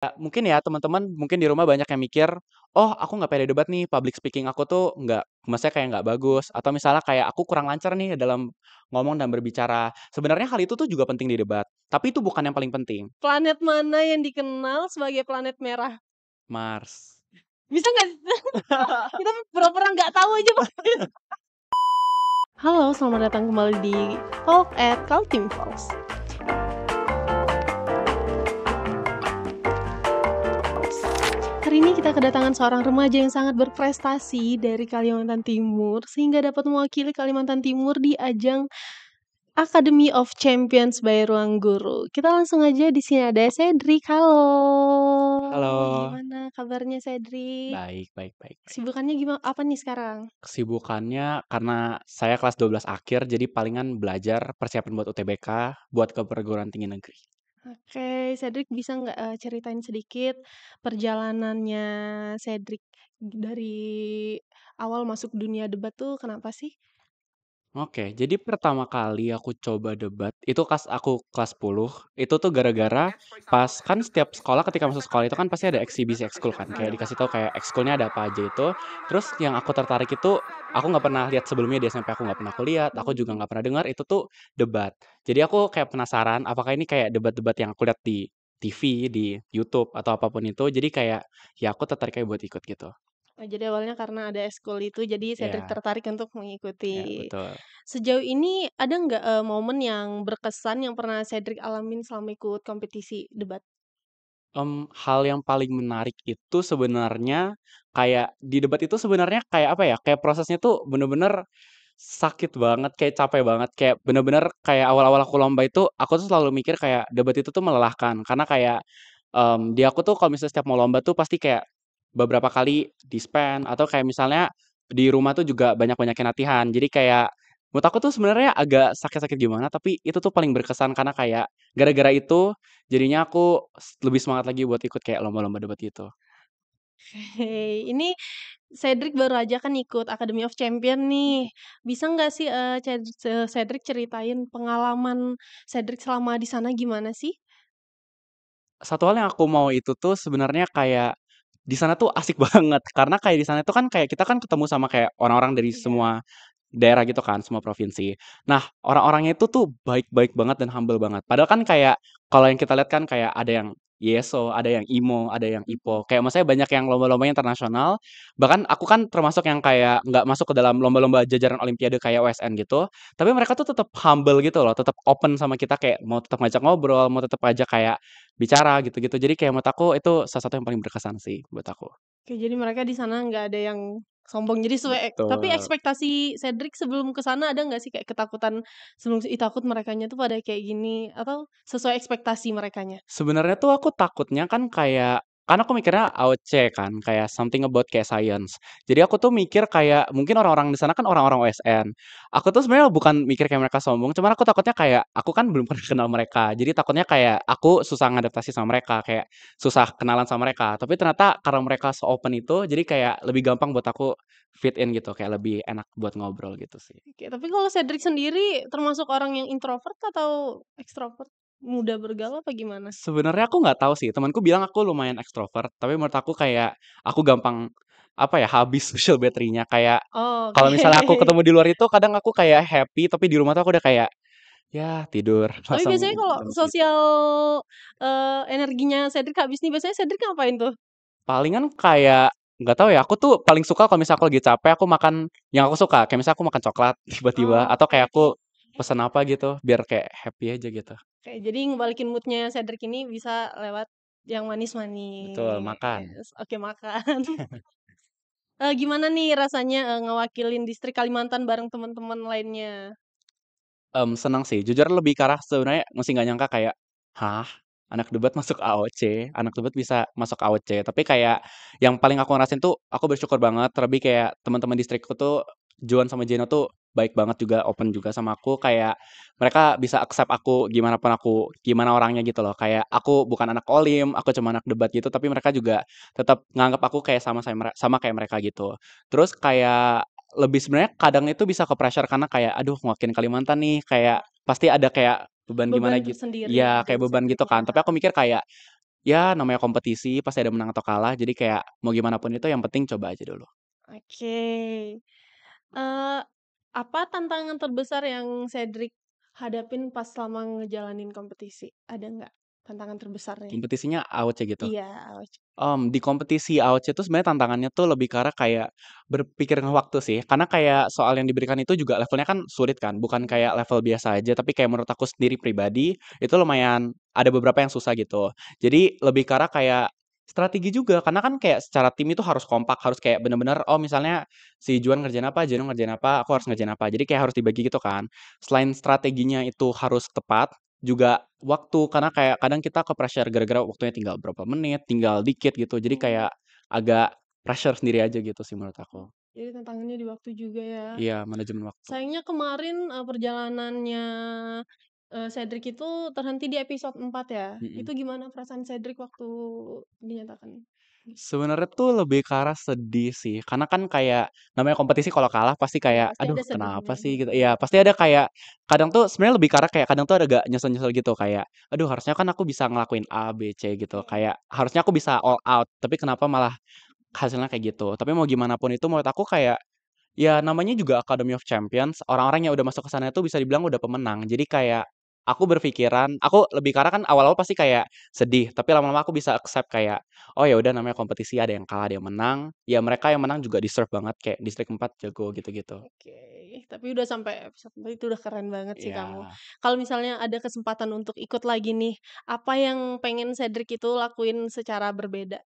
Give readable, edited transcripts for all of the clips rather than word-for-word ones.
Mungkin ya teman-teman mungkin di rumah banyak yang mikir, "Oh aku nggak pede debat nih, public speaking aku tuh nggak maksudnya kayak nggak bagus," atau misalnya kayak, "Aku kurang lancar nih dalam ngomong dan berbicara." Sebenarnya hal itu tuh juga penting di debat, tapi itu bukan yang paling penting. Planet mana yang dikenal sebagai planet merah? Mars. Bisa nggak kita pura-pura nggak tahu aja, Pak. Halo, selamat datang kembali di Talk at Kaltim Talks. Hari ini kita kedatangan seorang remaja yang sangat berprestasi dari Kalimantan Timur sehingga dapat mewakili Kalimantan Timur di ajang Academy of Champions by Ruang Guru. Kita langsung aja di sini ada Cedric. Halo. Halo. Gimana kabarnya Cedric? Baik baik baik baik. Kesibukannya gimana? Apa nih sekarang? Kesibukannya karena saya kelas 12 akhir, jadi palingan belajar persiapan buat UTBK, buat ke perguruan tinggi negeri. Oke, Cedric bisa nggak ceritain sedikit perjalanannya Cedric dari awal masuk dunia debat tuh kenapa sih? Oke, jadi pertama kali aku coba debat, itu pas aku kelas 10, itu tuh gara-gara pas kan setiap sekolah ketika masuk sekolah itu kan pasti ada eksibisi ekskul kan, kayak dikasih tahu kayak ekskulnya ada apa aja itu. Terus yang aku tertarik itu, aku nggak pernah lihat sebelumnya di SMP, aku nggak pernah aku lihat, aku juga nggak pernah dengar, itu tuh debat. Jadi aku kayak penasaran, apakah ini kayak debat-debat yang aku lihat di TV, di YouTube, atau apapun itu, jadi kayak, ya aku tertarik kayak buat ikut gitu. Oh, jadi awalnya karena ada ekskul itu jadi Cedric Ya, tertarik untuk ya mengikuti. betul. Sejauh ini ada nggak, momen yang berkesan yang pernah Cedric alamin selama ikut kompetisi debat? Hal yang paling menarik itu sebenarnya kayak di debat itu sebenarnya kayak apa ya, kayak prosesnya tuh bener-bener sakit banget, kayak capek banget, kayak bener-bener kayak awal-awal aku lomba itu, aku tuh selalu mikir kayak debat itu tuh melelahkan. Karena kayak, di aku tuh kalau misalnya setiap mau lomba tuh pasti kayak beberapa kali disband atau kayak misalnya di rumah tuh juga banyak-banyakin latihan. Jadi kayak menurut aku tuh sebenarnya agak sakit-sakit gimana, tapi itu tuh paling berkesan karena kayak gara-gara itu jadinya aku lebih semangat lagi buat ikut kayak lomba-lomba debat gitu. Hei, ini Cedric baru aja kan ikut Academy of Champion nih. Bisa nggak sih, Cedric ceritain pengalaman Cedric selama di sana gimana sih? Satu hal yang aku mau itu tuh sebenarnya kayak di sana tuh asik banget, karena kayak di sana itu kan kayak kita kan ketemu sama kayak orang-orang dari Iya. semua daerah gitu kan, semua provinsi. Nah, orang-orangnya itu tuh baik-baik banget dan humble banget. Padahal kan kayak kalau yang kita lihat kan kayak ada yang Yeso, ada yang Imo, ada yang Mhm. Ipo. Kayak maksudnya banyak yang lomba-lomba internasional. Bahkan aku kan termasuk yang kayak nggak masuk ke dalam lomba-lomba jajaran olimpiade kayak OSN gitu. Tapi mereka tuh tetap humble gitu loh, tetap open sama kita kayak mau tetap ngajak ngobrol, mau tetap ngajak kayak bicara gitu-gitu. Jadi kayak menurut aku itu salah satu yang paling berkesan sih buat aku. Oke, jadi mereka di sana nggak ada yang sombong. Jadi tapi Betul. ekspektasi Cedric sebelum ke sana ada nggak sih kayak ketakutan sebelum takut merekanya tuh pada kayak gini atau sesuai ekspektasi merekanya? Sebenarnya tuh aku takutnya kan kayak karena aku mikirnya AOC kan, kayak something about kayak science. Jadi aku tuh mikir kayak mungkin orang-orang di sana kan orang-orang OSN. Aku tuh sebenarnya bukan mikir kayak mereka sombong, cuman aku takutnya kayak aku kan belum pernah kenal mereka. Jadi takutnya kayak aku susah ngadaptasi sama mereka, kayak susah kenalan sama mereka. Tapi ternyata karena mereka se-open itu, jadi kayak lebih gampang buat aku fit in gitu, kayak lebih enak buat ngobrol gitu sih. Oke, tapi kalau Cedric sendiri termasuk orang yang introvert atau ekstrovert? Mudah bergaul apa gimana? Sebenarnya aku nggak tahu sih, temanku bilang aku lumayan ekstrovert, tapi menurut aku kayak aku gampang, apa ya, habis social battery-nya. Kayak Oke. kalau misalnya aku ketemu di luar itu kadang aku kayak happy, tapi di rumah tuh aku udah kayak, ya tidur, Tapi pasang biasanya kalau lemes gitu. sosial, energinya Cedric habis nih, biasanya Cedric ngapain tuh? Palingan kayak nggak tahu ya, aku tuh paling suka kalau misalnya aku lagi capek, aku makan yang aku suka. Kayak misalnya aku makan coklat tiba-tiba, atau Oke. kayak aku pesen apa gitu, biar kayak happy aja gitu. Oke, jadi ngebalikin mood-nya Cedric ini bisa lewat yang Betul, makan. manis-manis. Oke, makan. Gimana nih rasanya, ngewakilin distrik Kalimantan bareng teman-teman lainnya? Senang sih, jujur lebih ke arah sebenarnya masih nggak nyangka kayak, "Hah? Anak debat masuk AOC? Anak debat bisa masuk AOC?" Tapi kayak yang paling aku ngerasain tuh, aku bersyukur banget, terlebih kayak teman-teman distrikku tuh, Juan sama Jeno tuh baik banget juga, open juga sama aku, kayak mereka bisa accept aku gimana pun aku, gimana orangnya gitu loh. Kayak aku bukan anak Olim, aku cuma anak debat gitu, tapi mereka juga tetap nganggep aku kayak sama kayak mereka gitu. Terus kayak lebih sebenarnya kadang itu bisa ke-pressure karena kayak, aduh mewakilin Kalimantan nih, kayak pasti ada kayak beban gimana Beban gitu tersendiri iya, kayak dari beban gitu Cedric-nya. kan. Tapi aku mikir kayak, ya namanya kompetisi pasti ada menang atau kalah, jadi kayak mau gimana pun itu yang penting coba aja dulu. Oke. Eee, apa tantangan terbesar yang Cedric hadapin pas selama ngejalanin kompetisi? Ada nggak tantangan terbesarnya? Kompetisinya AOC gitu. Iya, oc Di kompetisi AOC itu sebenarnya tantangannya tuh lebih ke arah kayak berpikir dengan waktu sih, karena kayak soal yang diberikan itu juga levelnya kan sulit kan, bukan mhm, kayak level biasa aja, tapi kayak menurut aku sendiri pribadi, itu lumayan ada beberapa yang susah gitu. Jadi lebih ke arah kayak strategi juga, karena kan kayak secara tim itu harus kompak, harus kayak bener-bener, oh misalnya si Juan ngerjain apa, Jeno ngerjain apa, aku harus ngerjain apa. Jadi kayak harus dibagi gitu kan. Selain strateginya itu harus tepat, juga waktu, karena kayak kadang kita ke-pressure gara-gara waktunya tinggal berapa menit, tinggal dikit gitu. Jadi mhm, kayak agak pressure sendiri aja gitu sih menurut mhm. aku. Jadi tantangannya di waktu juga ya. Iya, manajemen waktu. Sayangnya kemarin, perjalanannya, Cedric itu terhenti di episode 4 ya. Itu Mhm. gimana perasaan Cedric waktu dinyatakan? Sebenarnya tuh lebih ke arah sedih sih, karena kan kayak namanya kompetisi kalau kalah pasti Iya, kayak, pasti "Aduh ada sedihnya, kenapa sih?" Gitu. mhm. Iya, pasti ada kayak kadang tuh sebenarnya lebih ke arah kayak kadang tuh ada agak nyesel-nyesel gitu kayak, "Aduh harusnya kan aku bisa ngelakuin A, B, C," gitu. Mhm, Kayak harusnya aku bisa all out, tapi kenapa malah hasilnya kayak gitu. Tapi mau gimana pun itu menurut aku kayak ya namanya juga Academy of Champions, orang-orang yang udah masuk ke sana itu bisa dibilang udah pemenang. Jadi kayak aku berpikiran aku lebih karena kan awal-awal pasti kayak sedih, tapi lama-lama aku bisa accept kayak, oh ya udah namanya kompetisi ada yang kalah, ada yang menang, ya mereka yang menang juga deserve banget kayak Distrik 4 jago gitu-gitu. oke. Tapi udah sampai episode 4 itu udah keren banget sih kamu. Iya. Kalau misalnya ada kesempatan untuk ikut lagi nih, apa yang pengen Cedric itu lakuin secara berbeda?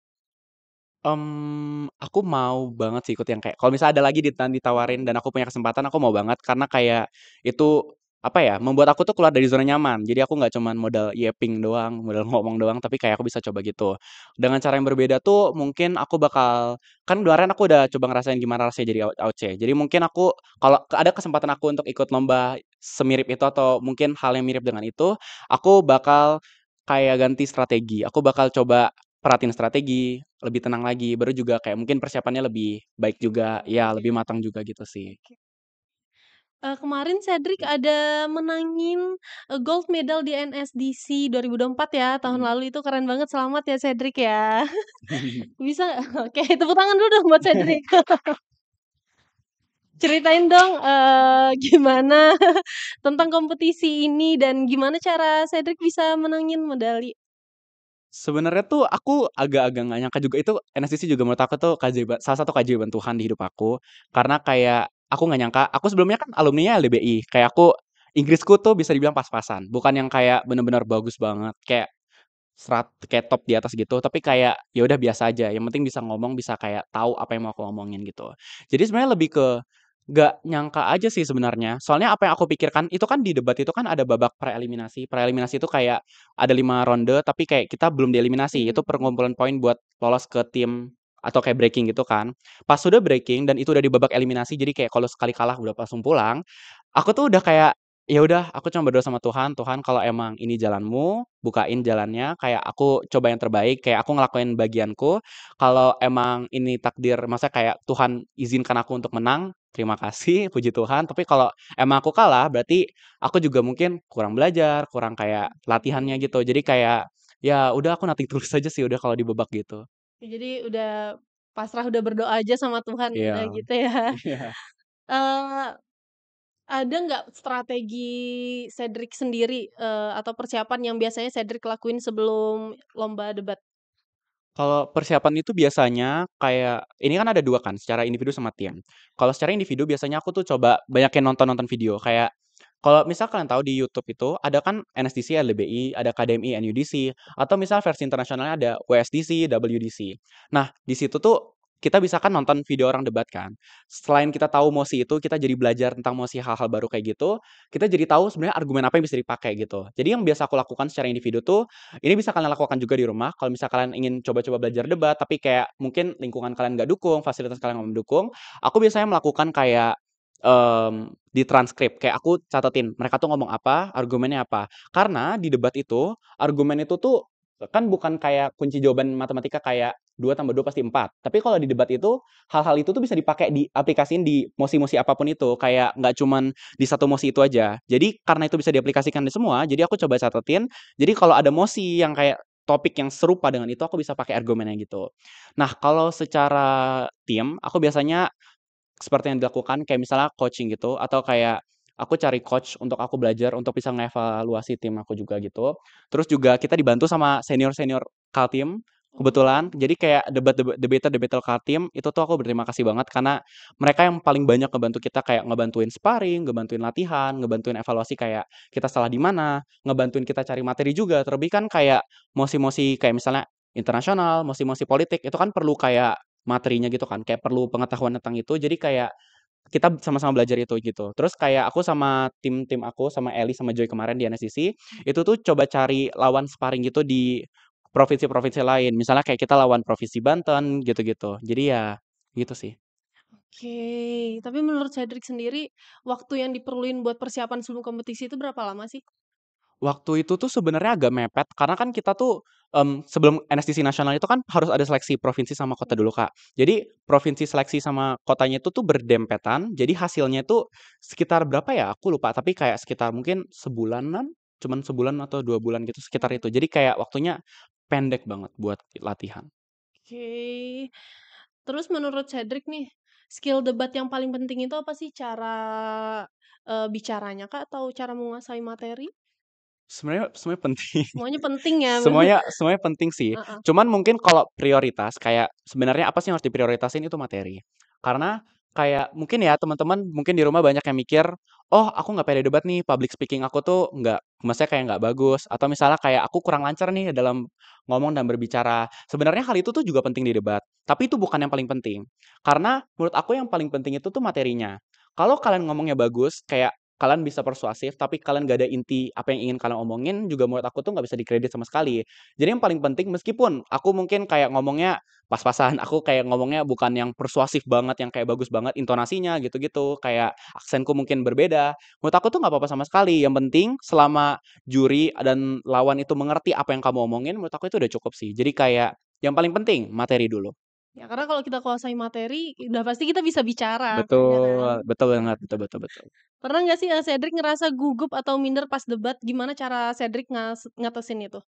Aku mau banget sih ikut yang kayak kalau misalnya ada lagi ditawarin Mhm, dan aku punya kesempatan, aku mau banget karena kayak itu, apa ya, membuat aku tuh keluar dari zona nyaman. Jadi aku nggak cuman modal yelping doang, modal ngomong doang, tapi kayak aku bisa coba gitu. Dengan cara yang berbeda tuh mungkin aku bakal kan kemarin aku udah coba ngerasain gimana rasanya jadi AOC. Jadi mungkin aku kalau ada kesempatan aku untuk ikut lomba semirip itu atau mungkin hal yang mirip dengan itu, aku bakal kayak ganti strategi. Aku bakal coba perhatiin strategi, lebih tenang lagi, baru juga kayak mungkin persiapannya lebih baik juga, lebih ya baik lebih ya? matang juga gitu sih. Oke. Kemarin Cedric ada menangin, gold medal di NSDC 2024 ya, tahun Mhm. lalu itu keren banget, selamat ya Cedric ya. Bisa oke tepuk tangan dulu dong buat Cedric. Ceritain dong, gimana tentang kompetisi ini dan gimana cara Cedric bisa menangin medali? Sebenarnya tuh aku agak-agak nggak nyangka juga itu NSTC juga menurut aku tuh salah satu keajaiban Tuhan di hidup aku. Karena kayak aku nggak nyangka, aku sebelumnya kan alumninya LDBI, kayak aku Inggrisku tuh bisa dibilang pas-pasan, bukan yang kayak bener-bener bagus banget, kayak kayak top di atas gitu, tapi kayak ya udah biasa aja, yang penting bisa ngomong, bisa kayak tahu apa yang mau aku omongin gitu. Jadi sebenarnya lebih ke nggak nyangka aja sih sebenarnya, soalnya apa yang aku pikirkan itu kan di debat itu kan ada babak preeliminasi. Preeliminasi itu kayak ada 5 ronde, tapi kayak kita belum dieliminasi, itu Mhm. pengumpulan poin buat lolos ke tim atau kayak breaking gitu kan. Pas sudah breaking dan itu udah di babak eliminasi, jadi kayak kalau sekali kalah udah langsung pulang, aku tuh udah kayak, ya udah aku cuma berdoa sama Tuhan, "Tuhan kalau emang ini jalanmu, bukain jalannya, kayak aku coba yang terbaik, kayak aku ngelakuin bagianku. Kalau emang ini takdir maksudnya kayak Tuhan izinkan aku untuk menang, terima kasih, puji Tuhan. Tapi kalau emang aku kalah, berarti aku juga mungkin kurang belajar, kurang kayak latihannya Oke. gitu. Jadi kayak, ya udah aku nothing tulus aja sih udah kalau di babak gitu." Jadi udah pasrah, udah berdoa aja sama Tuhan, udah Iya. gitu ya. Iya. Eee, ada nggak strategi Cedric sendiri, atau persiapan yang biasanya Cedric lakuin sebelum lomba debat? Kalau persiapan itu biasanya kayak ini kan ada 2 kan, secara individu sama tim. Kalau secara individu biasanya aku tuh coba banyakin nonton-nonton video, kayak kalau misal kalian tahu di YouTube itu ada kan NSDC, LDBI, ada KDMI, NUDC, atau misal versi internasionalnya ada WSDC, WDC. Nah, di situ tuh kita bisa kan nonton video orang debat kan. Selain kita tahu mosi itu, kita jadi belajar tentang mosi hal-hal baru kayak gitu, kita jadi tahu sebenarnya argumen apa yang bisa dipakai gitu. Jadi yang biasa aku lakukan secara individu tuh ini bisa kalian lakukan juga di rumah, kalau misal kalian ingin coba-coba belajar debat, tapi kayak mungkin lingkungan kalian nggak dukung, fasilitas kalian nggak mendukung, aku biasanya melakukan kayak, di transkrip, kayak aku catetin mereka tuh ngomong apa, argumennya apa. Karena di debat itu, argumen itu tuh kan bukan kayak kunci jawaban matematika kayak 2 tambah 2 pasti 4. Tapi kalau di debat itu, hal-hal itu tuh bisa dipakai diaplikasiin di mosi-mosi apapun itu, kayak nggak cuman di satu mosi itu aja. Jadi karena itu bisa diaplikasikan di semua, jadi aku coba catetin jadi kalau ada mosi yang kayak topik yang serupa dengan itu, aku bisa pakai argumennya gitu. Nah, kalau secara tim, aku biasanya seperti yang dilakukan kayak misalnya coaching gitu atau kayak aku cari coach untuk aku belajar untuk bisa ngevaluasi tim aku juga gitu. Terus juga kita dibantu sama senior-senior Kaltim kebetulan. Oke. Jadi kayak debater-debater Kaltim itu tuh aku berterima kasih banget karena mereka yang paling banyak ngebantu kita kayak ngebantuin sparring, ngebantuin latihan, ngebantuin evaluasi kayak kita salah di mana, ngebantuin kita cari materi juga. Terlebih kan kayak mosi-mosi kayak misalnya internasional, mosi-mosi politik itu kan perlu kayak materinya gitu kan, kayak perlu pengetahuan tentang itu, jadi kayak kita sama-sama belajar itu gitu. Terus kayak aku sama tim-tim aku, sama Eli sama Joy kemarin di NSCC, itu tuh coba cari lawan sparring gitu di provinsi-provinsi lain. Misalnya kayak kita lawan provinsi Banten gitu-gitu. Jadi ya gitu sih. Oke, tapi menurut Cedric sendiri, waktu yang diperluin buat persiapan sebelum kompetisi itu berapa lama sih? Waktu itu tuh sebenarnya agak mepet karena kan kita tuh, sebelum NSTC nasional itu kan harus ada seleksi provinsi sama kota dulu, Kak. Jadi provinsi seleksi sama kotanya itu tuh berdempetan, jadi hasilnya itu sekitar berapa ya, aku lupa, tapi kayak sekitar mungkin sebulanan, cuman sebulan atau 2 bulan gitu, sekitar itu. Jadi kayak waktunya pendek banget buat latihan. Oke. Terus menurut Cedric nih, skill debat yang paling penting itu apa sih? Cara, bicaranya kah atau cara menguasai materi? Sebenarnya penting. Semuanya penting ya? Semuanya penting sih. Heeh. Cuman mungkin kalau prioritas kayak sebenarnya apa sih yang harus diprioritasin itu materi. Karena kayak mungkin ya teman-teman mungkin di rumah banyak yang mikir, "Oh, aku nggak pede debat nih, public speaking aku tuh nggak maksudnya kayak nggak bagus," atau misalnya kayak aku kurang lancar nih dalam ngomong dan berbicara. Sebenarnya hal itu tuh juga penting di debat, tapi itu bukan yang paling penting. Karena menurut aku yang paling penting itu tuh materinya. Kalau kalian ngomongnya bagus, kayak kalian bisa persuasif, tapi kalian gak ada inti apa yang ingin kalian omongin, juga menurut aku tuh nggak bisa dikredit sama sekali. Jadi yang paling penting meskipun aku mungkin kayak ngomongnya pas-pasan, aku kayak ngomongnya bukan yang persuasif banget, yang kayak bagus banget intonasinya gitu-gitu, kayak aksenku mungkin berbeda. Menurut aku tuh nggak apa-apa sama sekali. Yang penting selama juri dan lawan itu mengerti apa yang kamu omongin, menurut aku itu udah cukup sih. Jadi kayak yang paling penting materi dulu. Ya karena kalau kita kuasai materi, udah pasti kita bisa bicara, ya kan? Betul, betul banget, betul betul betul. Pernah nggak sih, Cedric ngerasa gugup atau minder pas debat? Gimana cara Cedric ngatasin itu?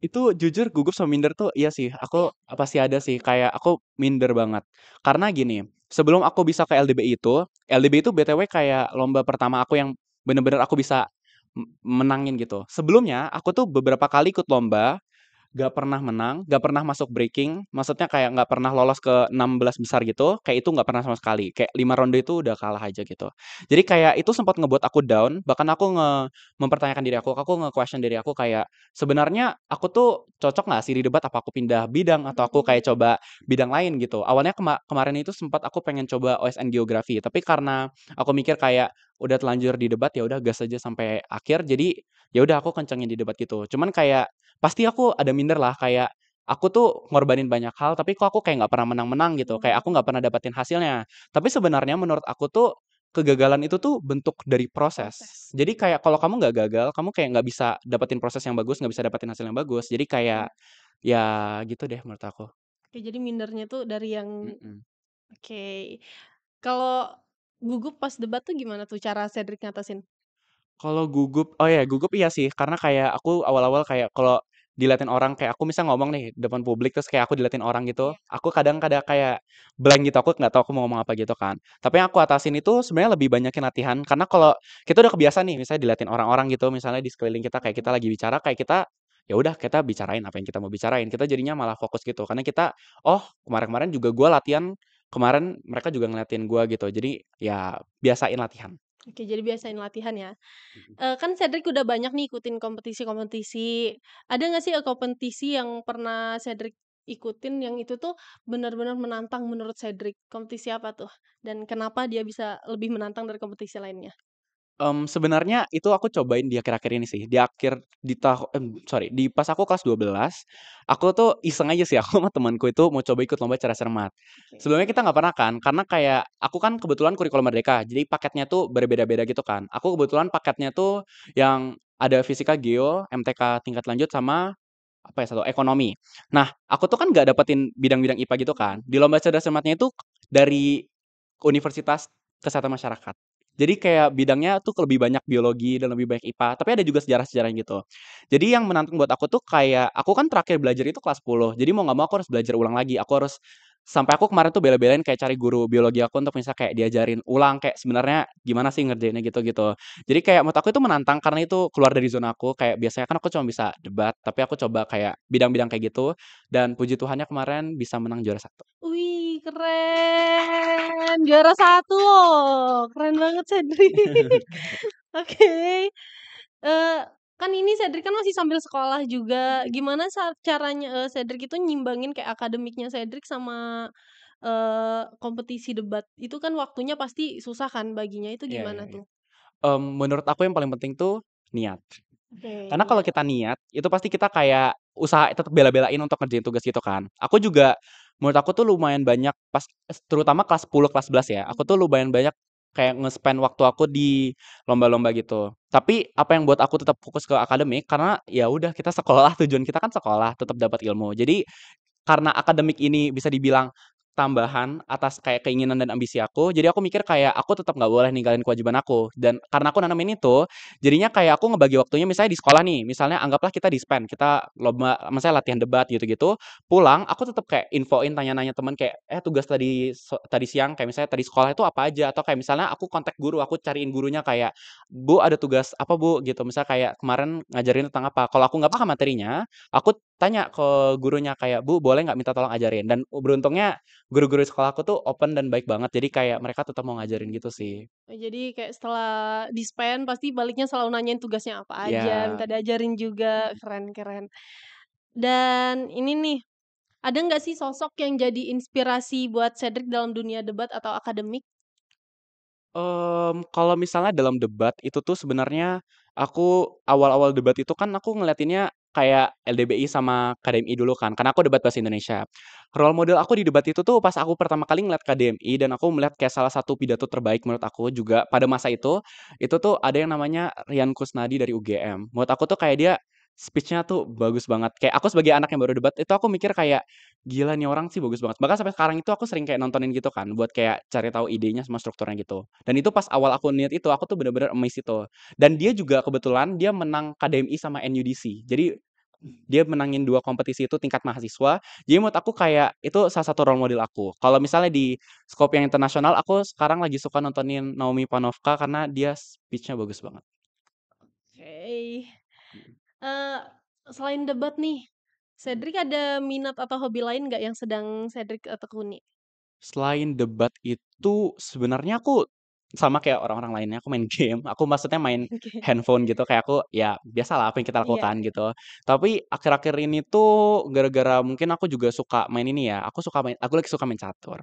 Itu jujur gugup sama minder tuh iya sih, aku Iya. pasti ada sih, kayak aku minder banget. Karena gini, sebelum aku bisa ke LDB itu BTW kayak lomba pertama aku yang bener-bener aku bisa menangin gitu. Sebelumnya aku tuh beberapa kali ikut lomba, gak pernah menang, gak pernah masuk breaking, maksudnya kayak gak pernah lolos ke 16 besar gitu, kayak itu gak pernah sama sekali, kayak 5 ronde itu udah kalah aja gitu. Jadi kayak itu sempat ngebuat aku down, bahkan aku mempertanyakan diri aku nge-question diri aku kayak, "Sebenarnya aku tuh cocok nggak sih di debat? Apa aku pindah bidang atau aku kayak coba bidang lain?" Gitu. Awalnya kemarin itu sempat aku pengen coba OSN Geografi, tapi karena aku mikir kayak udah telanjur di debat, ya udah gas aja sampai akhir, jadi ya udah aku kencengin di debat gitu. Cuman kayak pasti aku ada minder lah kayak, aku tuh ngorbanin banyak hal, tapi kok aku kayak nggak pernah menang-menang gitu, kayak aku nggak pernah dapetin hasilnya. Tapi sebenarnya menurut aku tuh, kegagalan itu tuh bentuk dari proses. Proses. Jadi kayak kalau kamu nggak gagal, kamu kayak nggak bisa dapetin proses yang bagus, nggak bisa dapetin hasil yang bagus. Jadi kayak, ya gitu deh menurut aku. Oke, jadi mindernya tuh dari yang Mhm. oke. Kalau gugup pas debat tuh gimana tuh cara Cedric ngatasin? Kalau gugup oh ya gugup iya sih, karena kayak aku awal-awal kayak kalau diliatin orang kayak aku misal ngomong nih depan publik terus kayak aku diliatin orang gitu, Iya. aku kadang-kadang kayak blank gitu, aku nggak tahu aku mau ngomong apa gitu kan. Tapi yang aku atasin itu sebenarnya lebih banyakin latihan, karena kalau kita udah kebiasaan nih misalnya diliatin orang-orang gitu, misalnya di sekeliling kita kayak kita lagi bicara, kayak kita, ya udah kita bicarain apa yang kita mau bicarain, kita jadinya malah fokus gitu. Karena kita, "Oh kemarin-kemarin juga gua latihan, kemarin mereka juga ngeliatin gua," gitu. Jadi ya biasain latihan. Oke, jadi biasain latihan ya. Mhm. Kan Cedric udah banyak nih ikutin kompetisi-kompetisi. Ada nggak sih, kompetisi yang pernah Cedric ikutin yang itu tuh benar-benar menantang menurut Cedric? Kompetisi apa tuh? Dan kenapa dia bisa lebih menantang dari kompetisi lainnya? Sebenarnya itu aku cobain di akhir-akhir ini sih, di pas aku kelas 12, aku tuh iseng aja sih, aku sama temanku itu mau coba ikut lomba cerdas cermat. Oke. Sebelumnya kita nggak pernah kan, karena kayak aku kan kebetulan kurikulum merdeka, jadi paketnya tuh berbeda-beda gitu kan. Aku kebetulan paketnya tuh yang ada fisika, geo, MTK tingkat lanjut, sama apa ya, satu ekonomi. Nah, aku tuh kan nggak dapetin bidang-bidang IPA gitu kan. Di lomba cerdas cermatnya itu dari Universitas Kesehatan Masyarakat. Jadi kayak bidangnya tuh lebih banyak biologi dan lebih banyak IPA, tapi ada juga sejarah-sejarahnya gitu. Jadi yang menantang buat aku tuh kayak aku kan terakhir belajar itu kelas 10. Jadi mau nggak mau aku harus belajar ulang lagi. Aku harus sampai aku kemarin tuh bela-belain kayak cari guru biologi aku untuk misal kayak diajarin ulang kayak sebenarnya gimana sih ngerjainnya gitu-gitu. Jadi kayak menurut aku itu menantang karena itu keluar dari zona aku. Kayak biasanya kan aku cuma bisa debat, tapi aku coba kayak bidang-bidang kayak gitu dan puji Tuhannya kemarin bisa menang juara satu. Wih, keren! Juara satu loh, keren banget Cedric. Oke. Kan ini Cedric kan masih sambil sekolah juga. Gimana caranya Cedric itu nyimbangin kayak akademiknya Cedric sama kompetisi debat? Itu kan waktunya pasti susah kan baginya, itu Iya, iya, gimana iya. tuh? Menurut aku yang paling penting tuh niat. Oke, Karena kalau niat. kita niat, itu pasti kita kayak usaha tetap bela-belain untuk ngerjain tugas gitu kan. Aku juga menurut aku tuh lumayan banyak pas terutama kelas 10, kelas 11 ya, aku tuh lumayan banyak kayak nge-spend waktu aku di lomba-lomba gitu. Tapi apa yang buat aku tetap fokus ke akademik, karena ya udah kita sekolah, tujuan kita kan sekolah, tetap dapat ilmu. Jadi karena akademik ini bisa dibilang tambahan atas kayak keinginan dan ambisi aku, jadi aku mikir kayak aku tetap nggak boleh ninggalin kewajiban aku. Dan karena aku nanamin itu, jadinya kayak aku ngebagi waktunya misalnya di sekolah nih, misalnya anggaplah kita dispen, kita lomba misalnya latihan debat gitu-gitu, pulang aku tetap kayak infoin, tanya-nanya temen kayak, tugas tadi siang," kayak misalnya, "Tadi sekolah itu apa aja?" Atau kayak misalnya aku kontak guru, aku cariin gurunya kayak, "Bu, ada tugas apa, Bu?" Gitu. Misalnya kayak kemarin ngajarin tentang apa, kalau aku nggak paham materinya, aku tanya ke gurunya kayak, "Bu, boleh nggak minta tolong ajarin?" Dan beruntungnya guru-guru di sekolahku tuh open dan baik banget, jadi kayak mereka tetap mau ngajarin gitu sih. Jadi kayak setelah dispen pasti baliknya selalu nanyain tugasnya apa aja, Iya. minta diajarin juga, keren keren. Dan ini nih, ada nggak sih sosok yang jadi inspirasi buat Cedric dalam dunia debat atau akademik? Kalau misalnya dalam debat itu tuh sebenarnya aku awal-awal debat itu kan aku ngeliatinnya kayak LDBI sama KDMI dulu kan, karena aku debat bahasa Indonesia. Role model aku di debat itu tuh pas aku pertama kali ngeliat KDMI dan aku melihat kayak salah satu pidato terbaik menurut aku juga pada masa itu tuh ada yang namanya Rian Kusnadi dari UGM. Menurut aku tuh kayak dia speech-nya tuh bagus banget. Kayak aku sebagai anak yang baru debat itu aku mikir kayak, "Gila nih orang sih bagus banget." Bahkan sampai sekarang itu aku sering kayak nontonin gitu kan buat kayak cari tahu idenya sama strukturnya gitu. Dan itu pas awal aku niat itu, aku tuh bener-bener amazed itu. Dan dia juga kebetulan dia menang KDMI sama NUDC. Jadi dia menangin 2 kompetisi itu tingkat mahasiswa. Jadi menurut aku kayak itu salah satu role model aku. Kalau misalnya di scope yang internasional, aku sekarang lagi suka nontonin Naomi Panovka karena dia speech-nya bagus banget. Oke. Eee, Selain debat nih, Cedric ada minat atau hobi lain nggak yang sedang Cedric, tekuni? Selain debat itu sebenarnya aku sama kayak orang-orang lainnya, aku main game. Aku maksudnya main Oke. handphone gitu, kayak aku ya biasalah apa yang kita Iya. lakukan gitu. Tapi akhir-akhir ini tuh gara-gara mungkin aku juga suka main ini ya, aku lagi suka main catur.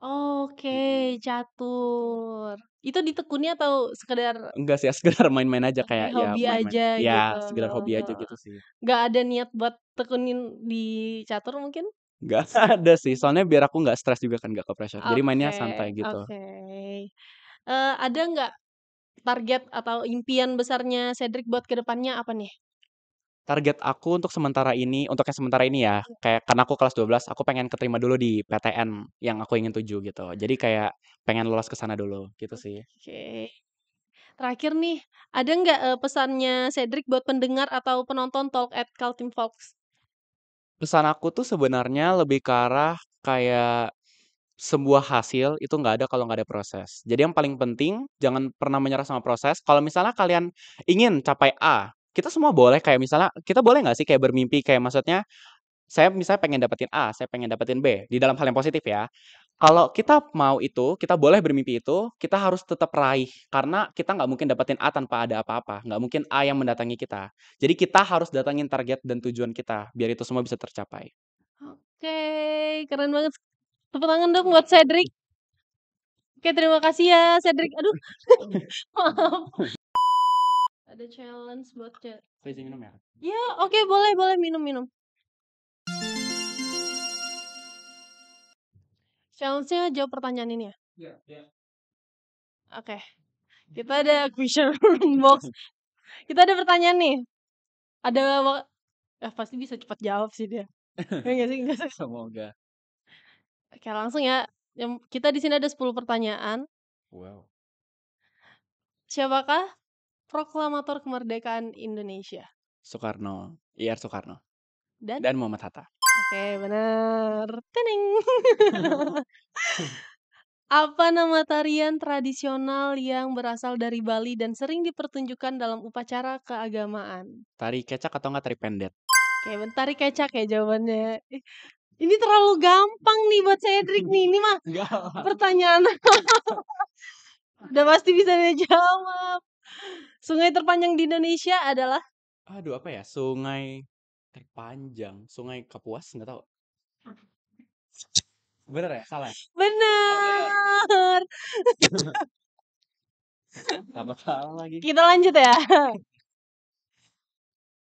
Oke, Mhm. catur. Itu ditekuni atau sekedar Enggak sih ya, sekedar main-main aja oke, kayak ya hobi main-main aja gitu? ya sekedar Heeh hobi aja heeh. gitu sih. Nggak ada niat buat tekunin di catur mungkin? Nggak ada sih, soalnya biar aku nggak stres juga kan, nggak ke-pressure. Jadi mainnya Oke santai gitu. oke. Ada nggak target atau impian besarnya Cedric buat ke depannya apa nih? Target aku untuk sementara ini untuk yang sementara ini ya, kayak karena aku kelas 12, aku pengen keterima dulu di PTN yang aku ingin tuju gitu. Jadi kayak pengen lolos ke sana dulu, gitu sih. Oke. Terakhir nih, ada nggak, pesannya Cedric buat pendengar atau penonton Talk at Kaltim Talks? Pesan aku tuh sebenarnya lebih ke arah kayak sebuah hasil itu nggak ada kalau nggak ada proses. Jadi yang paling penting jangan pernah menyerah sama proses. Kalau misalnya kalian ingin capai A, kita semua boleh kayak misalnya kita boleh nggak sih kayak bermimpi kayak maksudnya saya misalnya pengen dapetin A, saya pengen dapetin B, di dalam hal yang positif ya. Kalau kita mau itu, kita boleh bermimpi itu, kita harus tetap raih, karena kita nggak mungkin dapetin A tanpa ada apa-apa, nggak mungkin A yang mendatangi kita. Jadi kita harus datangin target dan tujuan kita, biar itu semua bisa tercapai. Oke, keren banget. Tepuk tangan dong buat Cedric. Oke, terima kasih ya Cedric. Aduh, maaf. Ada challenge buat Saya izin minum ya? ya, oke, boleh boleh, minum minum. Challenge-nya jawab pertanyaan ini ya? Iya, iya. Oke, kita ada question box. Kita ada pertanyaan nih. Ada pasti bisa cepat jawab sih dia. Ya nggak sih? Nggak sih? Semoga. Oke, langsung ya. Kita di sini ada 10 pertanyaan. Wow. Siapakah proklamator kemerdekaan Indonesia? Soekarno, IR Soekarno. Dan? Dan Muhammad Hatta. Oke, benar. Teneng. Apa nama tarian tradisional yang berasal dari Bali dan sering dipertunjukkan dalam upacara keagamaan? Tari kecak atau enggak tari pendet? Oke, tari kecak ya jawabannya. Ini terlalu gampang nih buat Cedric nih. Ini mah pertanyaan. Udah pasti bisa dijawab. Sungai terpanjang di Indonesia adalah? Aduh, apa ya? Sungai terpanjang. Sungai Kapuas, nggak tahu. Bener ya? Salah ya? Benar. Apa salah lagi? Kita lanjut ya.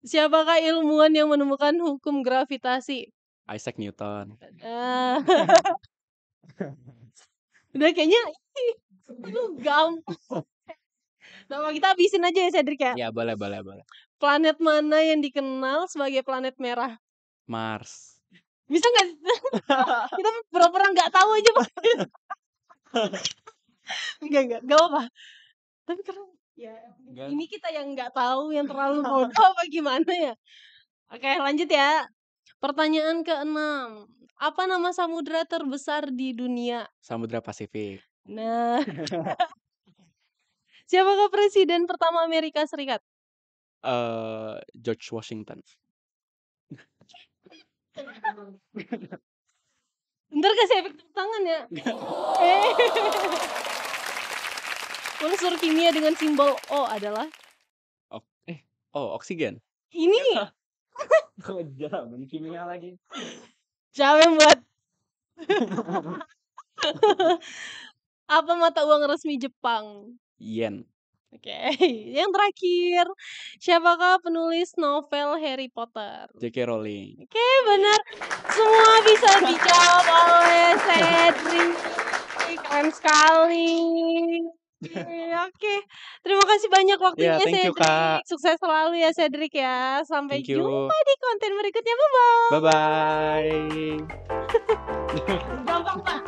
Siapakah ilmuwan yang menemukan hukum gravitasi? Isaac Newton. Ah. Udah kayaknya aduh gampang. Nah, kita habisin aja ya Cedric ya. Ya, boleh. Planet mana yang dikenal sebagai planet merah? Mars. Bisa nggak? Kita pura-pura nggak tahu aja Pak. Enggak apa. Tapi karena ya ini kita yang nggak tahu, yang terlalu bodoh apa gimana ya? Oke, lanjut ya. Pertanyaan ke-6. Apa nama samudra terbesar di dunia? Samudra Pasifik. Nah. Siapakah presiden pertama Amerika Serikat? George Washington. Bentar kasih efek tepuk tangan ya. Unsur kimia dengan simbol O adalah? Oksigen. Ini. Kok jawaban kimia lagi? Siapa yang buat? Apa mata uang resmi Jepang? Yen. Oke, yang terakhir. Siapakah penulis novel Harry Potter? J.K. Rowling. Oke, benar. Semua bisa dijawab oleh Cedric. Keren sekali. Oke, terima kasih banyak waktunya thank you, Cedric. Kak. Sukses selalu ya Cedric ya. Sampai Thank you. jumpa di konten berikutnya. Bye-bye. Bye-bye. Gampang, Pak.